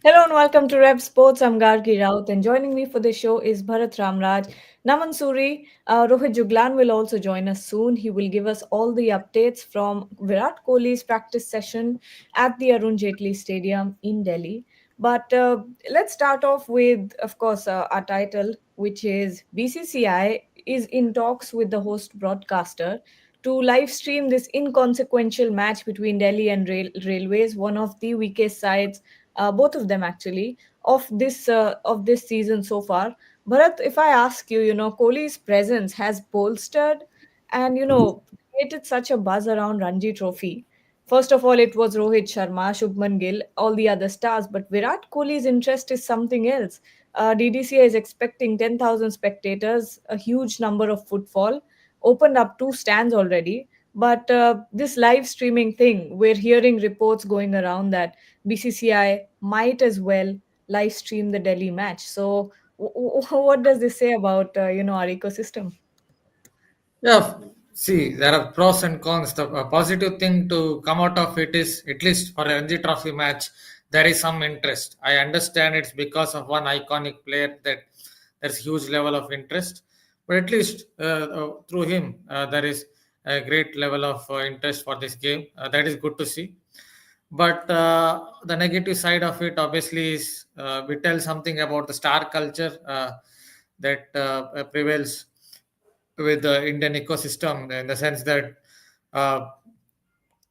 Hello and welcome to Rev Sports. I'm Gargi Raut, and joining me for the show is Bharat Ramraj. Naman Suri, Rohit Juglan will also join us soon. He will give us all the updates from Virat Kohli's practice session at the Arun Jaitley Stadium in Delhi. But let's start off with, of course, our title, which is BCCI is in talks with the host broadcaster to live stream this inconsequential match between Delhi and Railways, one of the weakest sides, both of them actually, of this season so far. Bharat, if I ask you, Kohli's presence has bolstered and created such a buzz around Ranji Trophy. First of all, it was Rohit Sharma, Shubman Gill, all the other stars, but Virat Kohli's interest is something else. DDCA is expecting 10,000 spectators, a huge number of footfall, opened up two stands already. But this live streaming thing, we're hearing reports going around that BCCI might as well live stream the Delhi match. So, what does this say about our ecosystem? Yeah, see, there are pros and cons. The positive thing to come out of it is, at least for a Ranji Trophy match, there is some interest. I understand it's because of one iconic player that there's huge level of interest, but at least through him, there is a great level of interest for this game. That is good to see. But the negative side of it, obviously, is we tell something about the star culture that prevails with the Indian ecosystem in the sense that uh,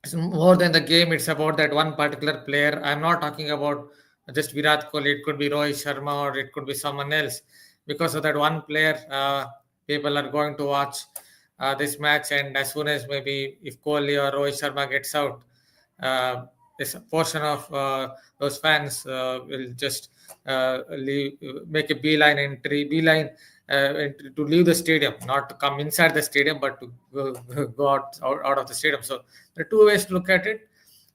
it's more than the game. It's about that one particular player. I'm not talking about just Virat Kohli. It could be Rohit Sharma or it could be someone else. Because of that one player, people are going to watch this match. And as soon as maybe if Kohli or Rohit Sharma gets out, uh, this portion of those fans will just make a beeline to leave the stadium, not to come inside the stadium, but to go out of the stadium. So there are two ways to look at it.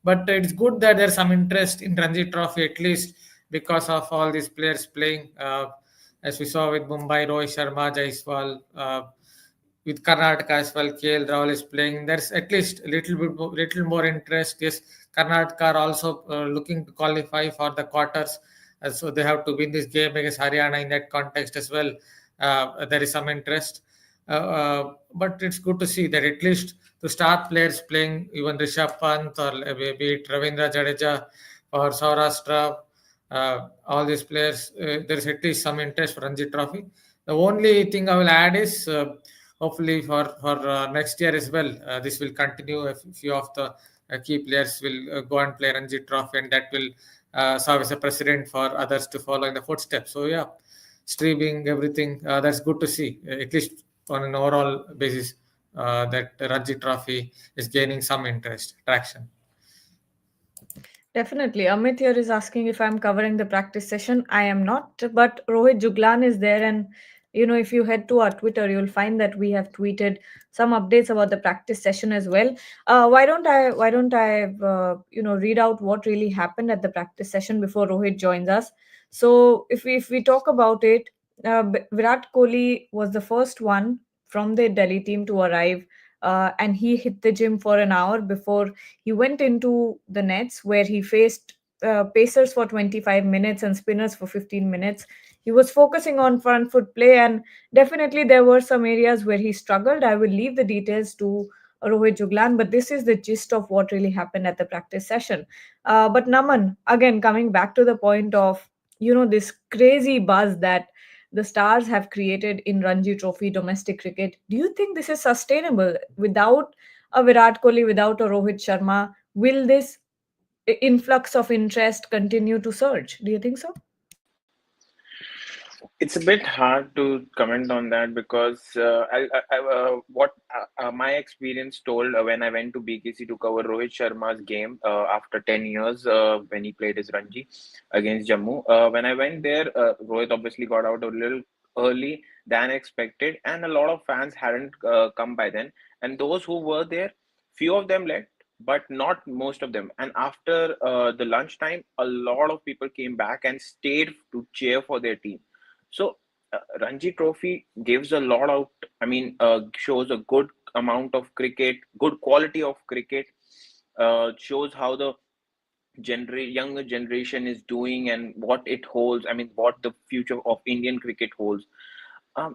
But it's good that there's some interest in Ranji Trophy, at least because of all these players playing. As we saw with Mumbai, Rohit Sharma, Jaiswal, with Karnataka as well, KL Rahul is playing. There's at least a little more interest. Yes, Karnataka are also looking to qualify for the quarters, so they have to win this game against Haryana in that context as well. There is some interest, but it's good to see that at least the star players playing, even Rishabh Pant or maybe it Ravindra Jadeja or Saurashtra, all these players, there is at least some interest for Ranji Trophy. The only thing I will add is hopefully for next year as well, this will continue. A few of the key players will go and play Ranji Trophy, and that will serve as a precedent for others to follow in the footsteps. So yeah, streaming everything, that's good to see, at least on an overall basis, that Ranji Trophy is gaining some interest, traction. Definitely. Amit here is asking if I'm covering the practice session. I am not, but Rohit Juglan is there. And, if you head to our Twitter, you'll find that we have tweeted some updates about the practice session as well. Why don't I read out what really happened at the practice session before Rohit joins us? So if we talk about it, Virat Kohli was the first one from the Delhi team to arrive, and he hit the gym for an hour before he went into the nets where he faced pacers for 25 minutes and spinners for 15 minutes. He was focusing on front foot play, and definitely there were some areas where he struggled. I will leave the details to Rohit Juglan, but this is the gist of what really happened at the practice session. But Naman, again, coming back to the point of, this crazy buzz that the stars have created in Ranji Trophy domestic cricket, do you think this is sustainable without a Virat Kohli, without a Rohit Sharma? Will this influx of interest continue to surge? Do you think so? It's a bit hard to comment on that because what my experience told when I went to BKC to cover Rohit Sharma's game after 10 years when he played his Ranji against Jammu. When I went there, Rohit obviously got out a little early than expected, and a lot of fans hadn't come by then. And those who were there, few of them left, but not most of them. And after the lunchtime, a lot of people came back and stayed to cheer for their team. So Ranji Trophy gives a lot out. I mean, shows a good amount of cricket, good quality of cricket. Shows how the younger generation is doing and what it holds. I mean, what the future of Indian cricket holds.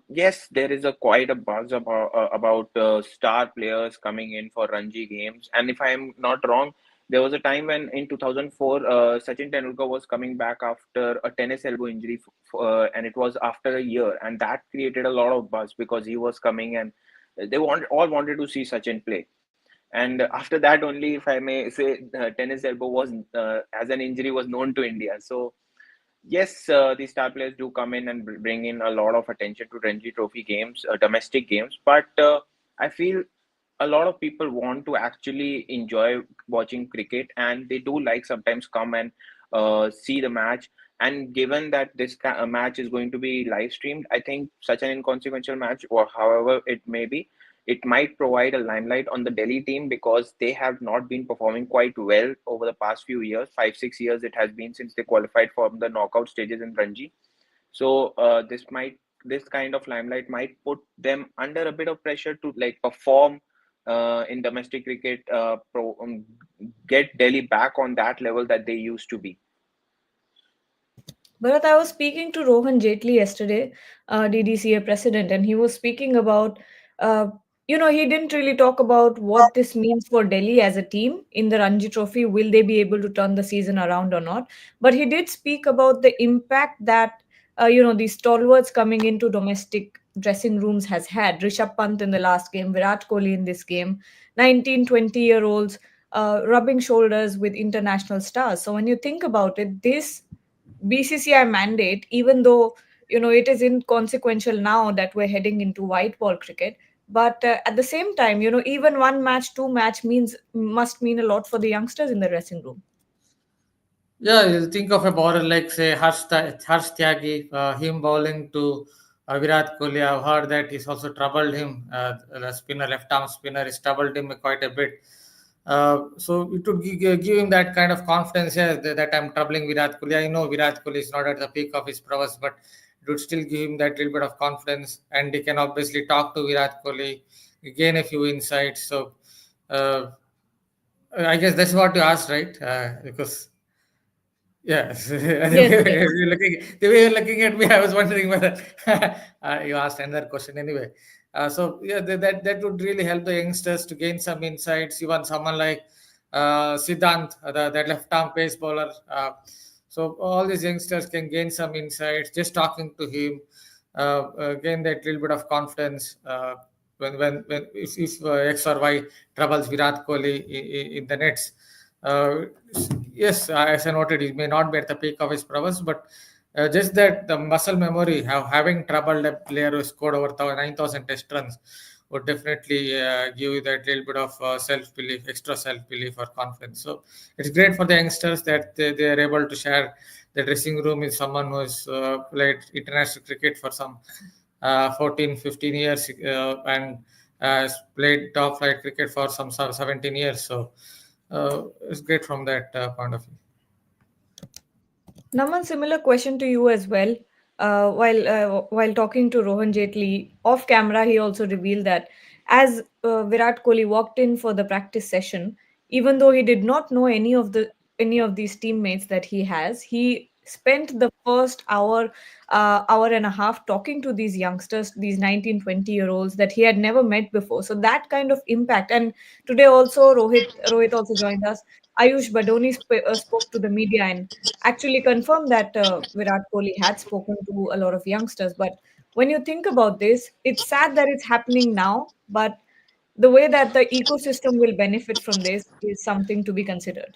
Yes, there is a quite a buzz about star players coming in for Ranji games. And if I am not wrong, there was a time when in 2004, Sachin Tendulkar was coming back after a tennis elbow injury, and it was after a year, and that created a lot of buzz because he was coming and all wanted to see Sachin play. And after that, only, if I may say, tennis elbow was as an injury was known to India. So yes, the star players do come in and bring in a lot of attention to Ranji Trophy games, domestic games. But I feel a lot of people want to actually enjoy watching cricket, and they do like sometimes come and see the match. And given that this match is going to be live streamed, I think such an inconsequential match, or however it may be, it might provide a limelight on the Delhi team because they have not been performing quite well over the past few years. 5, 6 years it has been since they qualified for the knockout stages in Ranji. So this kind of limelight might put them under a bit of pressure to like perform in domestic cricket, get Delhi back on that level that they used to be. Bharat, I was speaking to Rohan Jaitley yesterday, DDCA president, and he was speaking about, uh, he didn't really talk about what this means for Delhi as a team in the Ranji Trophy. Will they be able to turn the season around or not? But he did speak about the impact that, these stalwarts coming into domestic dressing rooms has had. Rishabh Pant in the last game, Virat Kohli in this game, 19, 20-year-olds rubbing shoulders with international stars. So when you think about it, this BCCI mandate, even though it is inconsequential now that we're heading into white ball cricket, but at the same time, even one match, two match must mean a lot for the youngsters in the dressing room. Yeah, you think of a bowler like say Harsh Tyagi, him bowling to Virat Kohli. I've heard that he's also troubled him. The spinner, left arm spinner, has troubled him quite a bit. So it would give him that kind of confidence, yeah, that I'm troubling Virat Kohli. I know Virat Kohli is not at the peak of his prowess, but it would still give him that little bit of confidence, and he can obviously talk to Virat Kohli, gain a few insights. So uh, I guess that's what you asked, right? Because yes, Yes, yes. the way you're looking at me, I was wondering whether you asked another question anyway. So yeah, that would really help the youngsters to gain some insights. Even someone like Siddhant, that left arm pace bowler. So all these youngsters can gain some insights just talking to him. Gain that little bit of confidence. When if X or Y troubles Virat Kohli in the nets. Uh, yes, as I noted, he may not be at the peak of his prowess, but just that the muscle memory, having troubled a player who scored over 9,000 test runs, would definitely give you that little bit of self belief, extra self belief or confidence. So it's great for the youngsters that they are able to share the dressing room with someone who has played international cricket for some 14, 15 years and has played top flight cricket for some 17 years. So it's great from that point of view. Naman, similar question to you as well. While talking to Rohan Jaitley off camera, he also revealed that as Virat Kohli walked in for the practice session, even though he did not know any of these teammates that he has, he spent the first hour and a half talking to these youngsters, these 19, 20-year-olds that he had never met before. So that kind of impact. And today also, Rohit also joined us. Ayush Badoni spoke to the media and actually confirmed that Virat Kohli had spoken to a lot of youngsters. But when you think about this, it's sad that it's happening now, but the way that the ecosystem will benefit from this is something to be considered.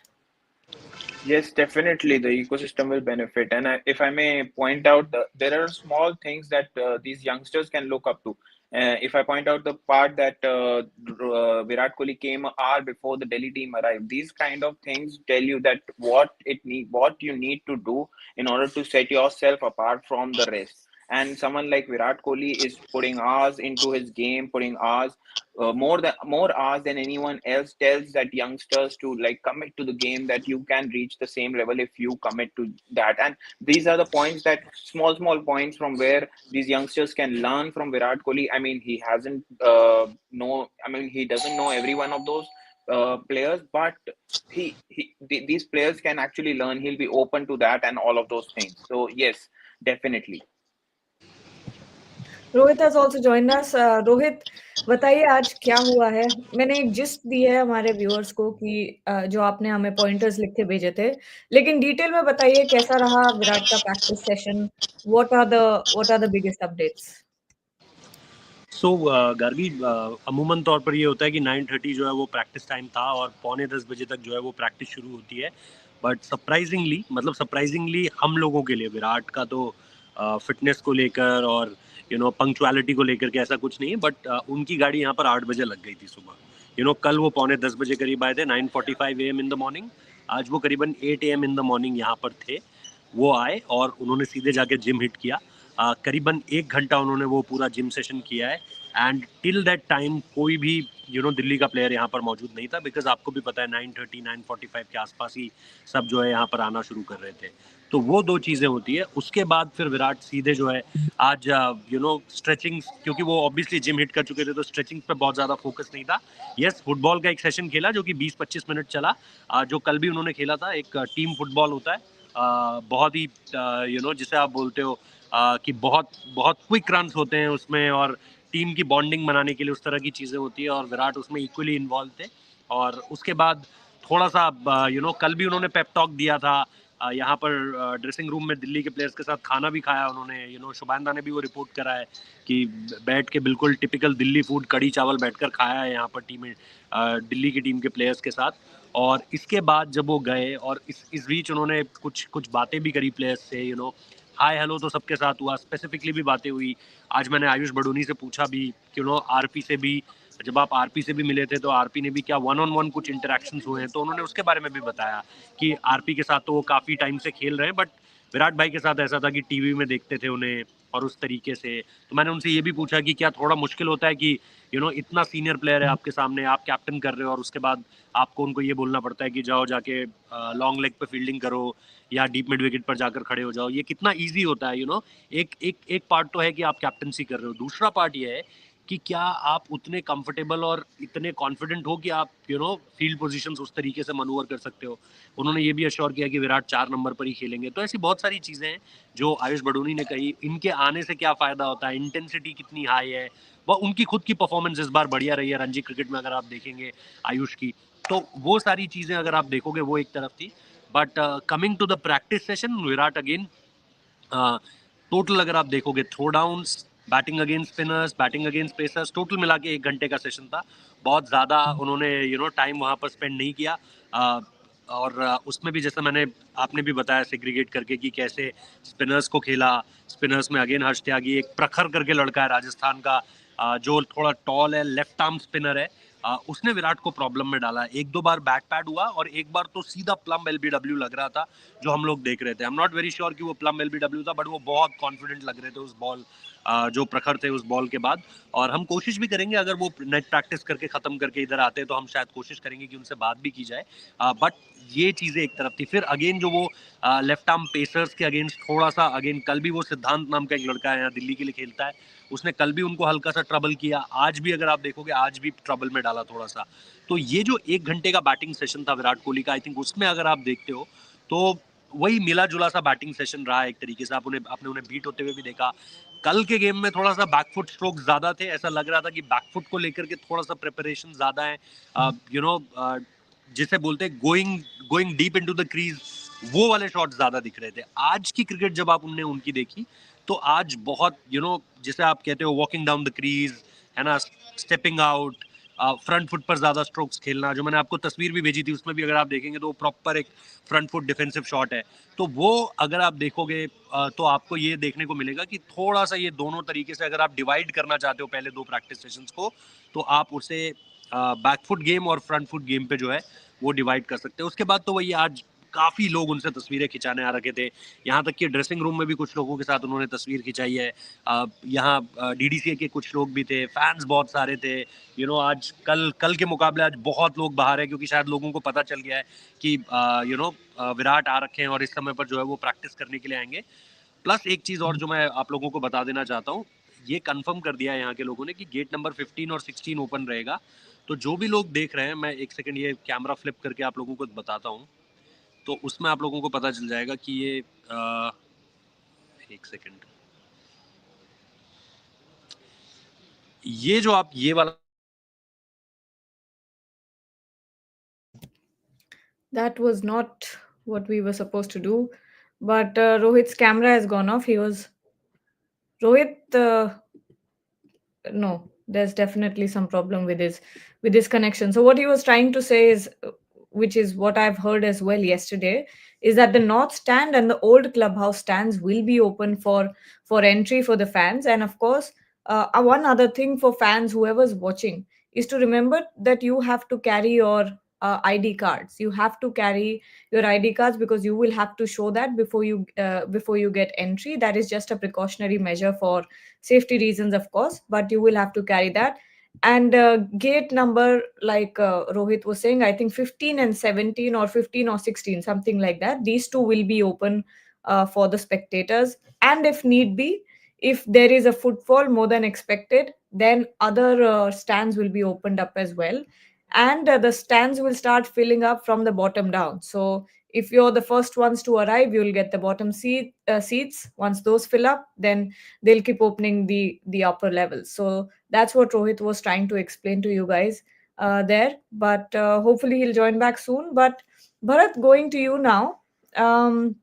Yes, definitely the ecosystem will benefit. And if I may point out, there are small things that these youngsters can look up to. If I point out the part that Virat Kohli came an hour before the Delhi team arrived, these kind of things tell you that what you need to do in order to set yourself apart from the rest. And someone like Virat Kohli is putting hours into his game, putting hours more hours than anyone else, tells that youngsters to like commit to the game, that you can reach the same level if you commit to that. And these are the points, that small points from where these youngsters can learn from Virat Kohli. I mean, he hasn't he doesn't know every one of those players, but these players can actually learn. He'll be open to that and all of those things. So yes, definitely. Rohit has also joined us. Rohit, बताइए आज क्या हुआ है? मैंने एक gist दी है हमारे viewers को कि जो आपने हमें पॉइंटर्स लिख के भेजे थे, लेकिन डिटेल में बताइए कैसा रहा विराट का practice session? What are the biggest updates? So Gargi, अमूमन तौर पर ये होता है कि 9:30 जो है वो प्रैक्टिस टाइम था और 9:45 तक जो है वो प्रैक्टिस शुरू होती है। बट सरप्राइजिंगली हम लोगों के लिए विराट का तो फिटनेस को लेकर और पंक्चुअलिटी को लेकर के ऐसा कुछ नहीं है, बट उनकी गाड़ी यहाँ पर 8 बजे लग गई थी सुबह। कल वो 9:45 करीब आए थे, 9:45 AM इन द मॉर्निंग। आज वो करीबन 8 AM इन द मॉर्निंग यहाँ पर थे। वो आए और उन्होंने सीधे जाके जिम हिट किया। करीबन 1 घंटा उन्होंने वो पूरा जिम सेशन किया है। एंड टिल दैट टाइम कोई भी दिल्ली का प्लेयर यहाँ पर मौजूद नहीं था, बिकॉज आपको भी पता है 9:30 9:45 के आसपास ही सब जो है यहाँ पर आना शुरू कर रहे थे। तो वो दो चीज़ें होती है। उसके बाद फिर विराट सीधे जो है आज स्ट्रेचिंग, क्योंकि वो ऑब्वियसली जिम हिट कर चुके थे तो स्ट्रेचिंग पे बहुत ज़्यादा फोकस नहीं था। यस, फुटबॉल का एक सेशन खेला जो कि 20-25 मिनट चला, जो कल भी उन्होंने खेला था। एक टीम फुटबॉल होता है, बहुत ही जिसे आप बोलते हो कि बहुत बहुत क्विक रन्स होते हैं उसमें, और टीम की बॉन्डिंग बनाने के लिए उस तरह की चीज़ें होती है, और विराट उसमें इक्वली इन्वॉल्व थे। और उसके बाद थोड़ा सा कल भी उन्होंने पेप टॉक दिया था यहाँ पर ड्रेसिंग रूम में। दिल्ली के प्लेयर्स के साथ खाना भी खाया उन्होंने। शुभानदा ने भी वो रिपोर्ट करा है कि बैठ के बिल्कुल टिपिकल दिल्ली फूड, कड़ी चावल बैठकर खाया है यहाँ पर दिल्ली की टीम के प्लेयर्स के साथ। और इसके बाद जब वो गए और इस बीच उन्होंने कुछ बातें भी करी प्लेयर्स से। हाय हेलो तो सबके साथ हुआ, स्पेसिफिकली भी बातें हुई। आज मैंने आयुष बडोनी से पूछा भी कि आरपी से भी, जब आप आरपी से भी मिले थे तो आरपी ने भी क्या 1-on-1 कुछ इंटरेक्शंस हुए हैं, तो उन्होंने उसके बारे में भी बताया कि आरपी के साथ तो वो काफ़ी टाइम से खेल रहे हैं, बट विराट भाई के साथ ऐसा था कि टीवी में देखते थे उन्हें और उस तरीके से। तो मैंने उनसे ये भी पूछा कि क्या थोड़ा मुश्किल होता है कि इतना सीनियर प्लेयर है आपके सामने, आप कैप्टन कर रहे हो और उसके बाद आपको उनको ये बोलना पड़ता है कि जाओ जाके लॉन्ग लेग पे फील्डिंग करो या डीप मिड विकेट पर जाकर खड़े हो जाओ। ये कितना ईजी होता है। एक पार्ट तो है कि आप कैप्टनसी कर रहे हो, दूसरा पार्ट ये है कि क्या आप उतने कंफर्टेबल और इतने कॉन्फिडेंट हो कि आप फील्ड पोजीशंस उस तरीके से मनूवर कर सकते हो। उन्होंने ये भी अश्योर किया कि विराट 4 नंबर पर ही खेलेंगे। तो ऐसी बहुत सारी चीज़ें हैं जो आयुष बडोनी ने कही। इनके आने से क्या फ़ायदा होता है, इंटेंसिटी कितनी हाई है, वह उनकी खुद की परफॉर्मेंस इस बार बढ़िया रही है रणजी क्रिकेट में, अगर आप देखेंगे आयुष की। तो वो सारी चीज़ें अगर आप देखोगे वो एक तरफ थी। But coming to the practice session, Virat again total अगर आप देखोगे throw downs, batting against spinners, batting against pacers, total मिला के 1 घंटे का सेशन था। बहुत ज़्यादा उन्होंने टाइम वहाँ पर स्पेंड नहीं किया। और उसमें भी जैसा आपने भी बताया सेग्रीगेट करके कि कैसे स्पिनर्स को खेला। स्पिनर्स में अगेन हर्ष त्यागी, एक प्रखर करके लड़का है राजस्थान का, जो थोड़ा टॉल है, लेफ्ट आर्म स्पिनर है। उसने विराट को प्रॉब्लम में डाला। 1-2 बार बैक पैड हुआ और एक बार तो सीधा प्लम एलबीडब्ल्यू लग रहा था जो हम लोग देख रहे थे। I am not very sure कि वो प्लम एलबीडब्ल्यू था, बट वो बहुत कॉन्फिडेंट लग रहे थे उस बॉल, जो प्रखर थे उस बॉल के बाद। और हम कोशिश भी करेंगे, अगर वो नेट प्रैक्टिस करके ख़त्म करके इधर आते तो हम शायद कोशिश करेंगे कि उनसे बात भी की जाए। बट ये चीज़ें एक तरफ थी। फिर अगेन जो वो लेफ्ट आर्म पेसर्स के अगेंस्ट थोड़ा सा, अगेन कल भी वो सिद्धांत नाम का एक लड़का है यहाँ दिल्ली के लिए खेलता है, उसने कल भी उनको हल्का सा ट्रबल किया। आज भी अगर आप देखोगे आज भी ट्रबल में डाला थोड़ा सा। तो ये जो 1 घंटे का बैटिंग सेशन था विराट कोहली का, आई थिंक उसमें अगर आप देखते हो तो वही मिला जुला सा बैटिंग सेशन रहा एक तरीके से। आपने उन्हें बीट होते हुए भी देखा। कल के गेम में थोड़ा सा बैकफुट स्ट्रोक ज्यादा थे, ऐसा लग रहा था कि बैकफुट को लेकर के थोड़ा सा प्रिपरेशन ज्यादा है, जिसे बोलते हैं going deep into the crease, वो वाले शॉट्स ज्यादा दिख रहे थे। आज की क्रिकेट जब आपने उनकी देखी तो आज बहुत जिसे आप कहते हो वॉकिंग डाउन द क्रीज, है ना, स्टेपिंग आउट, फ्रंट फुट पर ज्यादा स्ट्रोक्स खेलना। जो मैंने आपको तस्वीर भी भेजी थी उसमें भी अगर आप देखेंगे तो वो प्रॉपर एक फ्रंट फुट डिफेंसिव शॉट है। तो वो अगर आप देखोगे तो आपको ये देखने को मिलेगा कि थोड़ा सा ये दोनों तरीके से अगर आप डिवाइड करना चाहते हो पहले 2 प्रैक्टिस सेशंस को, तो आप उसे बैकफुट गेम और फ्रंट फुट गेम पे जो है वो डिवाइड कर सकते हैं। उसके बाद तो वही आज काफ़ी लोग उनसे तस्वीरें खिंचाने आ रखे थे। यहाँ तक कि ड्रेसिंग रूम में भी कुछ लोगों के साथ उन्होंने तस्वीर खिंचाई है। यहाँ डीडीसीए के कुछ लोग भी थे, फैंस बहुत सारे थे। आज कल के मुकाबले आज बहुत लोग बाहर है, क्योंकि शायद लोगों को पता चल गया है कि विराट आ रखे हैं और इस समय पर जो है वो प्रैक्टिस करने के लिए आएंगे। प्लस एक चीज़ और जो मैं आप लोगों को बता देना चाहता हूँ, ये कंफर्म कर दिया है यहाँ के लोगों ने कि गेट नंबर 15 और 16 ओपन रहेगा। तो जो भी लोग देख रहे हैं, मैं एक सेकंड ये कैमरा फ्लिप करके आप लोगों को बताता हूँ, तो उसमें आप लोगों को पता चल जाएगा कि ये एक सेकंड, ये जो आप ये वाला That was not what we were supposed to do. But Rohit's camera has gone off. He was Rohit. No, there's definitely some problem with his connection. So what he was trying to say is, which is what I've heard as well yesterday, is that the north stand and the old clubhouse stands will be open for entry for the fans. And of course, one other thing for fans, whoever's watching, is to remember that you have to carry your ID cards. You have to carry your ID cards because you will have to show that before you get entry. That is just a precautionary measure for safety reasons, of course, but you will have to carry that. And gate number, like Rohit was saying, I think 15 and 17, or 15 or 16, something like that, these two will be open for the spectators. And if need be, if there is a footfall more than expected, then other stands will be opened up as well. And the stands will start filling up from the bottom down. So if you're the first ones to arrive, you'll get the bottom seats. Once those fill up, then they'll keep opening the upper levels. So that's what Rohit was trying to explain to you guys there. But hopefully he'll join back soon. But Bharat, going to you now. Amit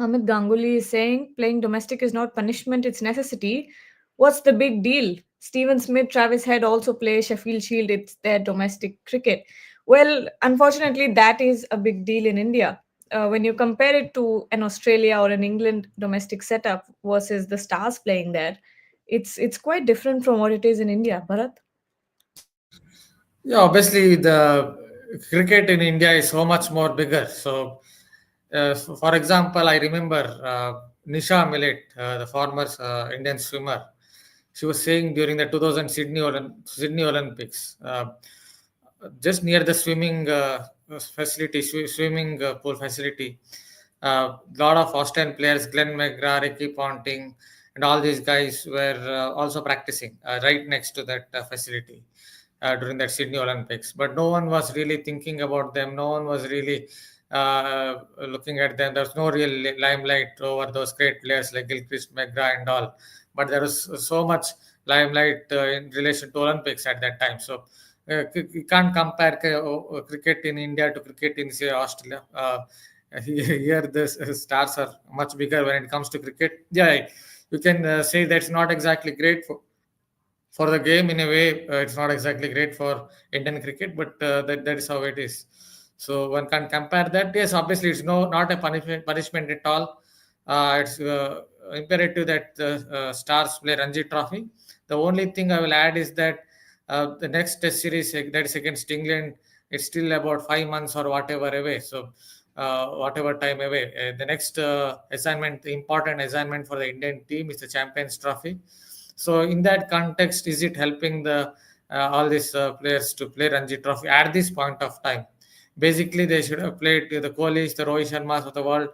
Ganguly is saying playing domestic is not punishment, it's necessity. What's the big deal? Stephen Smith, Travis Head also play Sheffield Shield, it's their domestic cricket. Well, unfortunately, that is a big deal in India. When you compare it to an Australia or an England domestic setup versus the stars playing there, it's quite different from what it is in India. Bharat? Yeah, obviously the cricket in India is so much more bigger. So, for example, I remember Nisha Millet, the former Indian swimmer. She was saying during the 2000 Sydney Olympics, just near the swimming pool facility, lot of Australian players, Glenn McGrath, Ricky Ponting, and all these guys were also practicing right next to that facility during that Sydney Olympics. But no one was really thinking about them. No one was really looking at them. There was no real limelight over those great players like Gilchrist, McGrath, and all. But there was so much limelight in relation to Olympics at that time. So you can't compare cricket in India to cricket in, say, Australia. Here the stars are much bigger when it comes to cricket. Yeah, you can say that's not exactly great for the game in a way. It's not exactly great for Indian cricket, but that is how it is. So one can compare that. Yes, obviously it's not a punishment at all. It's imperative that the stars play Ranji Trophy. The only thing I will add is that the next Test series, that is against England, it's still about 5 months or whatever away. So whatever time away. The next assignment, the important assignment for the Indian team is the Champions Trophy. So in that context, is it helping the all these players to play Ranji Trophy at this point of time? Basically, they should have played the Kohlis, the Rohit Sharmas of the world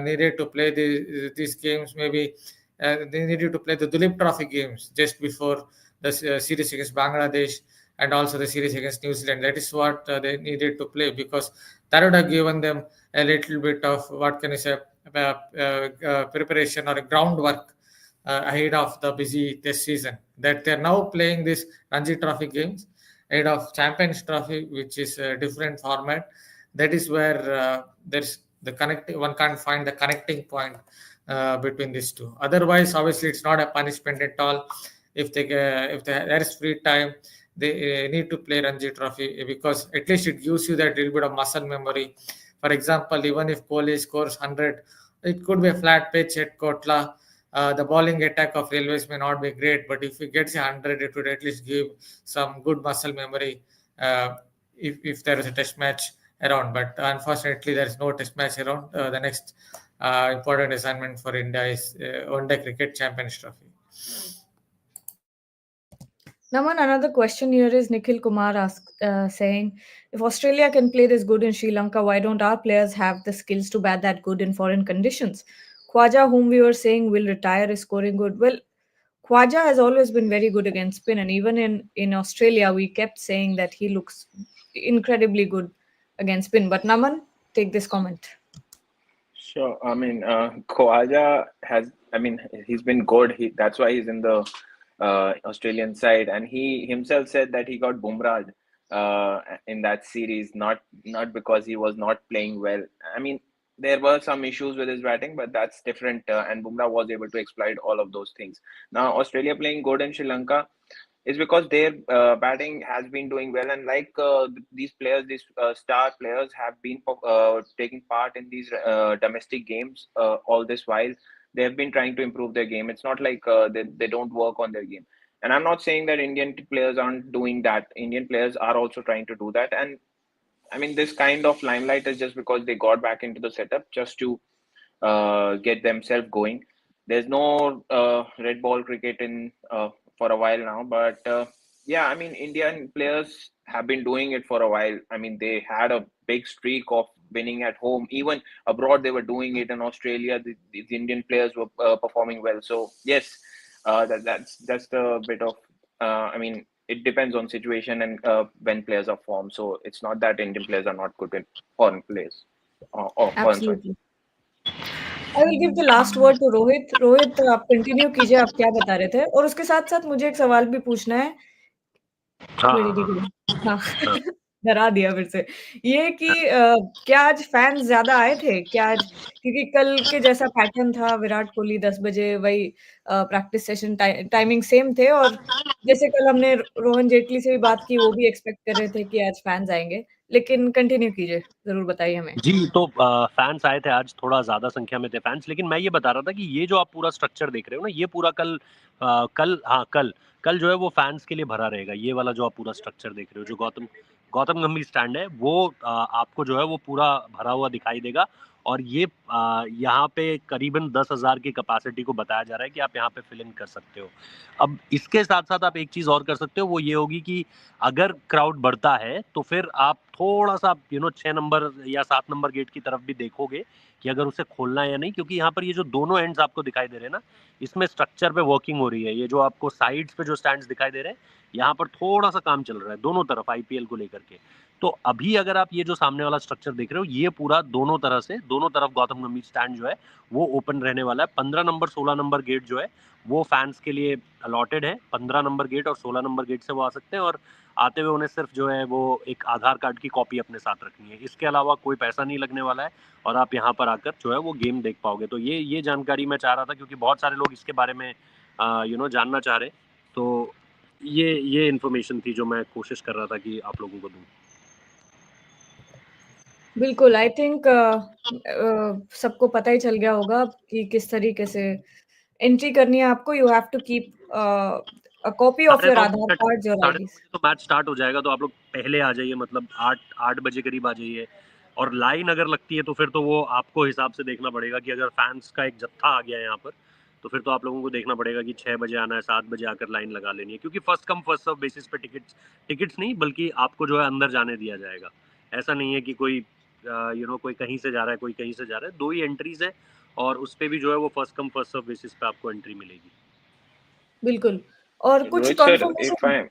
needed to play these games. Maybe they needed to play the Dulip Trophy games just before the series against Bangladesh and also the series against New Zealand. That is what they needed to play, because that would have given them a little bit of, what can you say, preparation or a groundwork ahead of the busy test season. That they're now playing this Ranji Trophy games ahead of Champions Trophy, which is a different format. That is where there's the connecting. One can't find the connecting point between these two. Otherwise, obviously, it's not a punishment at all. If there is free time, they need to play Ranji Trophy, because at least it gives you that little bit of muscle memory. For example, even if Kohli scores 100, it could be a flat pitch at Kotla. The bowling attack of Railways may not be great, but if he gets 100, it would at least give some good muscle memory if there is a test match around. But unfortunately, there is no test match around. The next important assignment for India is One Day Cricket Champions Trophy. Naman, another question here is Nikhil Kumar saying, if Australia can play this good in Sri Lanka, why don't our players have the skills to bat that good in foreign conditions? Khwaja, whom we were saying will retire, is scoring good. Well, Khwaja has always been very good against spin, and even in Australia, we kept saying that he looks incredibly good against spin. But Naman, take this comment. Sure. I mean, Khawaja has. I mean, he's been good. That's why he's in the Australian side, and he himself said that he got bumrahed in that series, not because he was not playing well. I mean, there were some issues with his batting, but that's different. And Bumrah was able to exploit all of those things. Now, Australia playing good in Sri Lanka is because their batting has been doing well, and like these players, these star players have been taking part in these domestic games all this while. They have been trying to improve their game. It's not like they don't work on their game. And I'm not saying that Indian players aren't doing that. Indian players are also trying to do that. And I mean, this kind of limelight is just because they got back into the setup just to get themselves going. There's no red ball cricket in for a while now, but yeah, I mean, Indian players have been doing it for a while. I mean, they had a big streak of winning at home. Even abroad, they were doing it. In Australia, these Indian players were performing well. So yes, that's the bit of. I mean, it depends on situation and when players are formed. So it's not that Indian players are not good in foreign players or foreign side. Absolutely. I will give the last word to Rohit. Rohit, आप continue कीजिए, आप क्या बता रहे थे? और उसके साथ-साथ मुझे एक सवाल भी पूछना है। हाँ Where हाँ did he हाँ go? हाँ, हाँ। डरा दिया फिर से। ये कि क्या आज फैन्स ज़्यादा आए थे? क्या आज, क्योंकि कल के जैसा पैटर्न था, विराट कोहली 10 बजे वही प्रैक्टिस सेशन टाइमिंग सेम थे, और जैसे कल हमने रोहन जेटली से भी बात की, वो भी एक्सपेक्ट कर रहे थे कि आज फैन्स आएँगे। लेकिन कंटिन्यू कीजिए, ज़रूर बताइए हमें। जी, तो फैन्स आए थे आज, थोड़ा ज़्यादा संख्या में थे फैन्स, लेकिन मैं ये बता रहा था कि ये जो आप पूरा स्ट्रक्चर देख रहे हो ना, ये पूरा कल जो है वो फैन्स के लिए भरा रहेगा। ये वाला जो आप पूरा स्ट्रक्चर देख रहे हो, जो गौतम गौतम गंभीर स्टैंड है, वो आपको जो है वो पूरा भरा हुआ दिखाई देगा। और ये यहाँ पे करीबन 10,000 की कैपेसिटी को बताया जा रहा है कि आप यहाँ पे फिल इन कर सकते हो। अब इसके साथ-साथ आप एक चीज़ और कर सकते हो, वो ये होगी कि अगर क्राउड बढ़ता है तो फिर आप थोड़ा-सा 6 नंबर या 7 नंबर गेट की तरफ भी देखोगे कि अगर उसे खोलना है या नहीं, क्योंकि यहाँ पर ये जो दोनों एंड्स आपको दिखाई दे रहे हैं ना, इसमें स्ट्रक्चर पे वर्किंग हो रही है। ये जो आपको साइड्स पे जो स्टैंड्स दिखाई दे रहे हैं, यहाँ पर थोड़ा-सा काम चल रहा है दोनों तरफ आईपीएल को लेकर के। तो अभी अगर आप ये जो सामने वाला स्ट्रक्चर देख रहे हो, ये पूरा दोनों तरफ गौतम गंभीर स्टैंड जो है वो ओपन रहने वाला है। 15 नंबर 16 नंबर गेट जो है वो फैंस के लिए अलॉटेड है। 15 नंबर गेट और 16 नंबर गेट से वो आ सकते हैं, और आते हुए उन्हें सिर्फ जो है वो एक आधार कार्ड की कॉपी अपने साथ रखनी है। इसके अलावा कोई पैसा नहीं लगने वाला है, और आप यहाँ पर आकर जो है वो गेम देख पाओगे। तो ये जानकारी मैं चाह रहा था, क्योंकि बहुत सारे लोग इसके बारे में जानना चाह रहे। तो ये इन्फॉर्मेशन थी जो मैं कोशिश कर रहा था कि आप लोगों को दूं। बिल्कुल, आई थिंक सबको पता ही चल गया होगा कि किस तरीके से एंट्री करनी है आपको। You have to keep a copy of your 9:30 Aadhaar cards और साढ़े 9 आईडीज़। बजे तो मैच स्टार्ट हो जाएगा, तो आप लोग पहले आ जाइए, मतलब 8 बजे करीब आ जाइए। और लाइन अगर लगती है तो फिर तो वो आपको हिसाब से देखना पड़ेगा कि अगर फैंस का एक जत्था आ गया है यहाँ पर, तो फिर तो आप लोगों को देखना पड़ेगा कि 6 बजे आना है, 7 बजे आकर लाइन लगा लेनी है, क्योंकि first come first serve basis पे टिकट्स नहीं, बल्कि आपको जो है अंदर जाने दिया जाएगा। ऐसा नहीं है कि कोई कोई कहीं से जा रहा है, कोई कहीं से जा रहा है। 2 ही एंट्रीज है, और उस पे भी जो है वो first come first serve basis पे आपको एंट्री मिलेगी। बिल्कुल, और कुछ Rohit sir, if confirmation.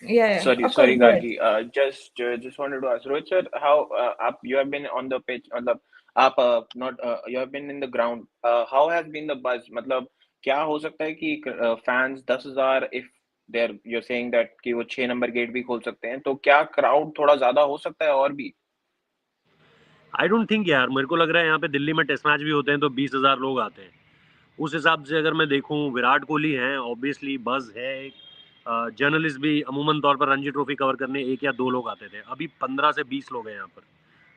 I yeah, of course sorry, go ahead. Gargi. Just wanted to ask Rohit sir, how you have been on the pitch, मतलब आप not you have been in the ground. How has been the buzz? मतलब क्या हो सकता है कि fans 10,000 if you're saying that कि वो 6 नंबर गेट भी खोल सकते हैं, तो क्या क्राउड थोड़ा ज्यादा हो सकता है और भी? आई डोंट थिंक यार, मेरे को लग रहा है यहाँ पे दिल्ली में टेस्ट मैच भी होते हैं तो 20,000 लोग आते हैं। उस हिसाब से अगर मैं देखूं, विराट कोहली हैं, ऑब्वियसली बज़ है एक। जर्नलिस्ट भी अमूमन तौर पर रणजी ट्रॉफी कवर करने 1 या 2 लोग आते थे, अभी 15 से 20 लोग हैं यहाँ पर।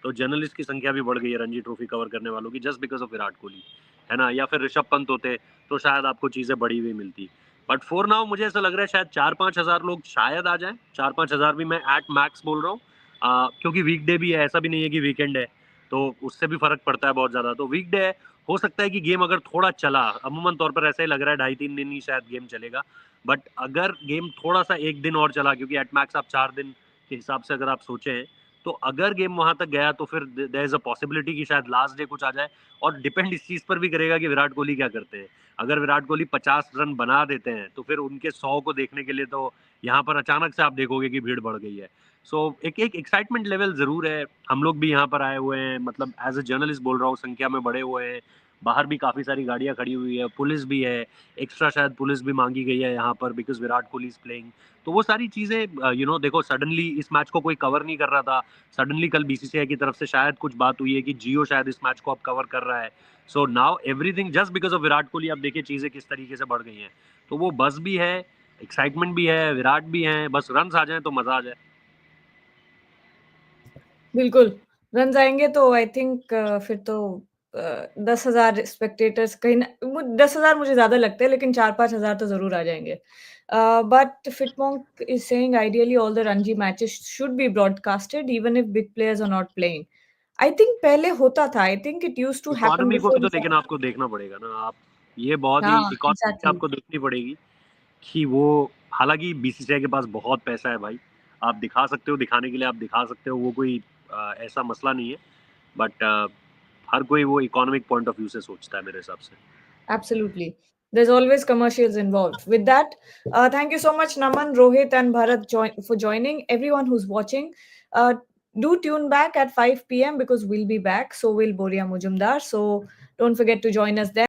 तो जर्नलिस्ट की संख्या भी बढ़ गई है रणजी ट्रॉफी कवर करने वालों की, just because of Virat Kohli, है ना। या फिर ऋषभ पंत होते तो शायद आपको चीज़ें बढ़ी हुई मिलती। बट फॉर नाउ मुझे ऐसा लग रहा है शायद 4-5 हज़ार लोग शायद आ जाएं। 4-5 हज़ार भी मैं एट मैक्स बोल रहा हूँ, क्योंकि वीकडे भी है, ऐसा भी नहीं है कि वीकेंड है, तो उससे भी फर्क पड़ता है बहुत ज़्यादा। तो वीकडे है, हो सकता है कि गेम अगर थोड़ा चला, अमूमन तौर पर ऐसा ही लग रहा है 2.5-3 दिन ही शायद गेम चलेगा। बट अगर गेम थोड़ा सा 1 दिन और चला, क्योंकि एट मैक्स आप 4 दिन के हिसाब से अगर आप सोचें, तो अगर गेम वहां तक गया तो फिर देयर इज अ पॉसिबिलिटी कि शायद लास्ट डे कुछ आ जाए। और डिपेंड इस चीज़ पर भी करेगा कि विराट कोहली क्या करते हैं। अगर विराट कोहली 50 रन बना देते हैं तो फिर उनके 100 को देखने के लिए तो यहाँ पर अचानक से आप देखोगे कि भीड़ बढ़ गई है। सो एक एक एक्साइटमेंट लेवल जरूर है। हम लोग भी यहाँ पर आए हुए हैं, मतलब एज अ जर्नलिस्ट बोल रहा हूँ, संख्या में बढ़े हुए हैं। बाहर भी काफ़ी सारी गाड़ियाँ खड़ी हुई है, पुलिस भी है, एक्स्ट्रा शायद पुलिस भी मांगी गई है यहाँ पर because Virat Kohli is playing. तो वो सारी चीज़ें देखो, सडनली इस मैच को कोई कवर नहीं कर रहा था। सडनली कल बीसीसीआई की तरफ से शायद कुछ बात हुई है कि जियो शायद इस मैच को अब कवर कर रहा है। So now everything just because of Virat Kohli, अब देखिए चीज़ें किस तरीके से बढ़ गई हैं। तो वो बस भी है, एक्साइटमेंट भी है, विराट भी है, बस रन आ जाए तो मजा आ जाए। बिल्कुल, रन आएंगे तो आई थिंक फिर तो 10,000 स्पेक्टेटर्स कहीं न 10,000 मुझे ज़्यादा लगते हैं, लेकिन 4-5,000 तो ज़रूर आ जाएंगे। But Fitmonk is saying ideally all the Ranji matches should be broadcasted even if big players are not playing. I think पहले होता था, I think it used to happen economy को before भी the तो लेकिन आपको देखना पड़ेगा ना आप। ये बहुत ही हाँ, इकोनॉमी एग्ज़ैक्टली। आपको देखनी पड़ेगी कि वो, हालांकि बीसीसीआई के पास बहुत पैसा है भाई। आप दिखा सकते हो, दिखाने के लिए आप दिखा सकते हो, वो कोई ऐसा मसला नहीं है। बट हर कोई वो इकोनॉमिक पॉइंट ऑफ व्यू से सोचता है मेरे हिसाब से। Absolutely. There's always commercials involved. With that, thank you so much, Naman, Rohit, and Bharat for joining. Everyone who's watching, uh, do tune back at 5 p.m. because we'll be back. So will Boria Mujumdar. So don't forget to join us there.